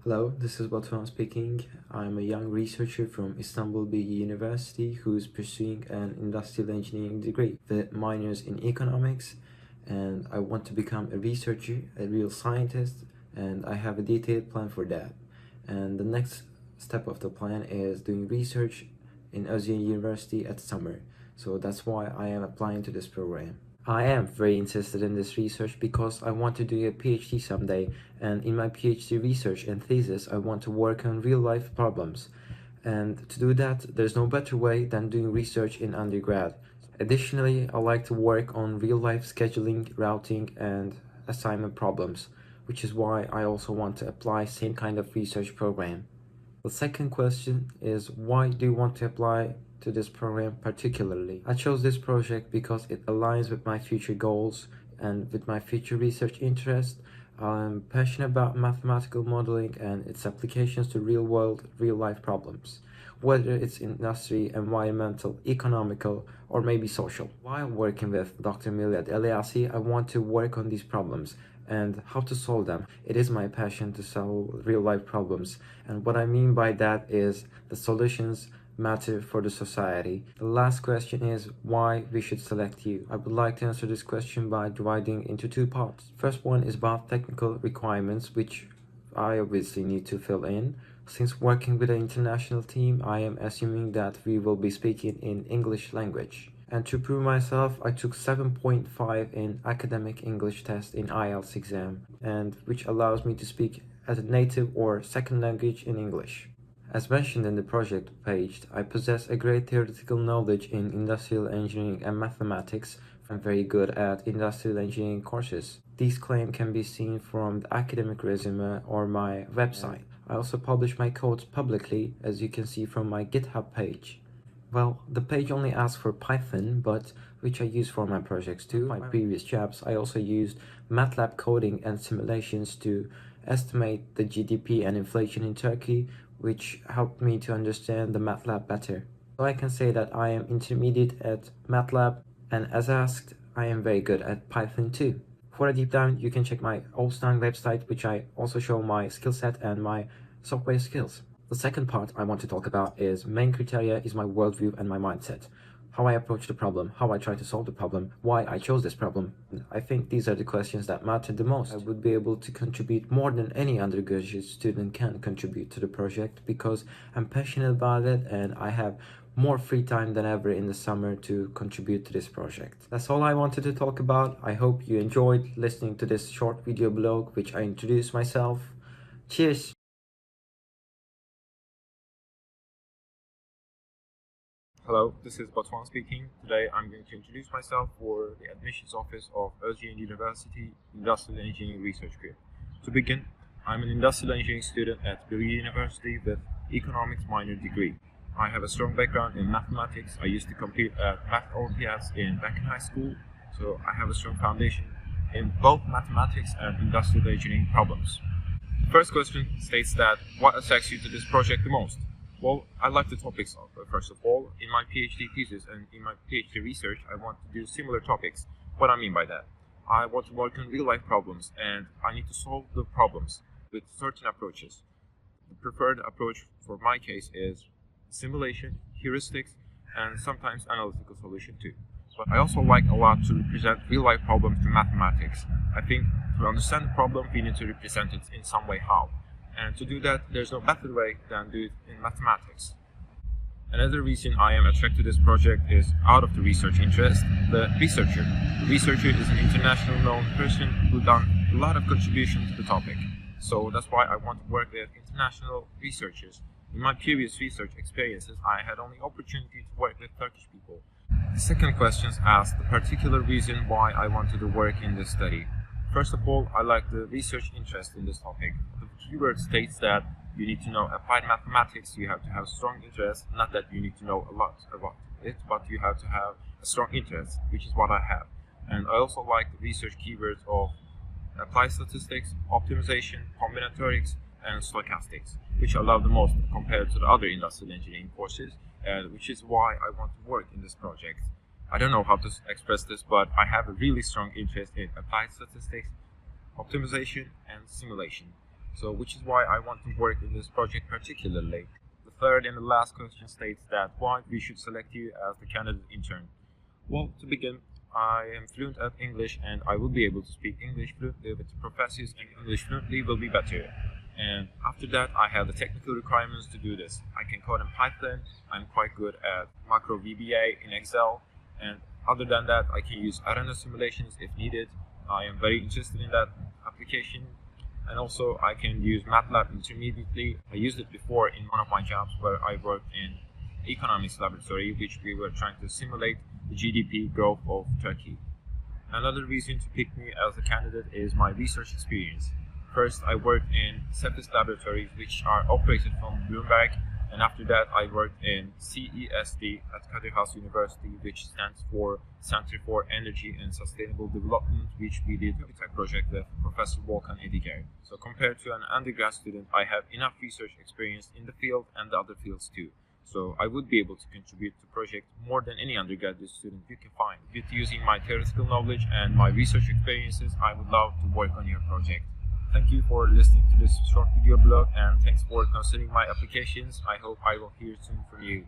Hello, this is Batuhan speaking. I'm a young researcher from Istanbul Bilgi University who's pursuing an industrial engineering degree with minors in economics, and I want to become a researcher, a real scientist, and I have a detailed plan for that. And the next step of the plan is doing research in Ozyegin University at summer. So that's why I am applying to this program. I am very interested in this research because I want to do a PhD someday, and in my PhD research and thesis I want to work on real-life problems. And to do that, there's no better way than doing research in undergrad. Additionally, I like to work on real-life scheduling, routing, and assignment problems, which is why I also want to apply same kind of research program. The second question is, why do you want to apply to this program particularly? I chose this project because it aligns with my future goals and with my future research interest. I'm passionate about mathematical modeling and its applications to real-world, real-life problems, whether it's industry, environmental, economical, or maybe social. While working with Dr. Milad Eliassi, I want to work on these problems and how to solve them. It is my passion to solve real-life problems, and what I mean by that is the solutions matter for the society. The last question is why we should select you. I would like to answer this question by dividing into two parts. First one is about technical requirements, which I obviously need to fill in. Since working with an international team, I am assuming that we will be speaking in English language. And to prove myself, I took 7.5 in academic English test in IELTS exam, and which allows me to speak as a native or second language in English. As mentioned in the project page, I possess a great theoretical knowledge in industrial engineering and mathematics. I'm very good at industrial engineering courses. These claims can be seen from the academic resume or my website. I also publish my codes publicly, as you can see from my GitHub page. Well, the page only asks for Python, but which I use for my projects too. My previous jobs, I also used MATLAB coding and simulations to estimate the GDP and inflation in Turkey, which helped me to understand the MATLAB better. So I can say that I am intermediate at MATLAB, and as asked, I am very good at Python too. For a deep dive, you can check my Olstein website, which I also show my skill set and my software skills. The second part I want to talk about is main criteria is my worldview and my mindset. How I approach the problem, how I try to solve the problem, why I chose this problem. I think these are the questions that matter the most. I would be able to contribute more than any undergraduate student can contribute to the project because I'm passionate about it and I have more free time than ever in the summer to contribute to this project. That's all I wanted to talk about. I hope you enjoyed listening to this short video blog which I introduced myself. Cheers! Hello, this is Batuhan speaking. Today I'm going to introduce myself for the admissions office of Ozyegin University Industrial Engineering Research Group. To begin, I'm an industrial engineering student at Bilgi University with economics minor degree. I have a strong background in mathematics. I used to compete at math Olympiads back in high school, so I have a strong foundation in both mathematics and industrial engineering problems. The first question states that what attracts you to this project the most? Well, I like the topics first of all. In my PhD thesis and in my PhD research, I want to do similar topics. What I mean by that? I want to work on real-life problems and I need to solve the problems with certain approaches. The preferred approach for my case is simulation, heuristics, and sometimes analytical solution too. But I also like a lot to represent real-life problems to mathematics. I think to understand the problem, we need to represent it in some way how. And to do that, there's no better way than do it in mathematics. Another reason I am attracted to this project is out of the research interest, the researcher. The researcher is an international known person who done a lot of contribution to the topic. So that's why I want to work with international researchers. In my previous research experiences, I had only opportunity to work with Turkish people. The second question asks the particular reason why I wanted to work in this study. First of all, I like the research interest in this topic. The keyword states that you need to know applied mathematics, you have to have strong interest, not that you need to know a lot about it, but you have to have a strong interest, which is what I have. And I also like the research keywords of applied statistics, optimization, combinatorics, and stochastics, which I love the most compared to the other industrial engineering courses, and which is why I want to work in this project. I don't know how to express this, but I have a really strong interest in applied statistics, optimization, and simulation. So which is why I want to work in this project particularly. The third and the last question states that why we should select you as the candidate intern. Well, to begin, I am fluent at English and I will be able to speak English fluently with the professors, and English fluently will be better. And after that, I have the technical requirements to do this. I can code in Python, I'm quite good at macro VBA in Excel, and other than that, I can use arena simulations if needed. I am very interested in that application. And also, I can use MATLAB intermediately. I used it before in one of my jobs where I worked in economics laboratory, which we were trying to simulate the GDP growth of Turkey. Another reason to pick me as a candidate is my research experience. First, I worked in CEPIS laboratories, which are operated from Bloomberg, and after that, I worked in CESD at Kadir Has University, which stands for Center for Energy and Sustainable Development, which we did a tech project with Professor Volkan Ediger. So compared to an undergrad student, I have enough research experience in the field and the other fields too. So I would be able to contribute to project more than any undergraduate student you can find. With using my theoretical knowledge and my research experiences, I would love to work on your project. Thank you for listening to this short video blog, and thanks for considering my applications. I hope I will hear soon from you.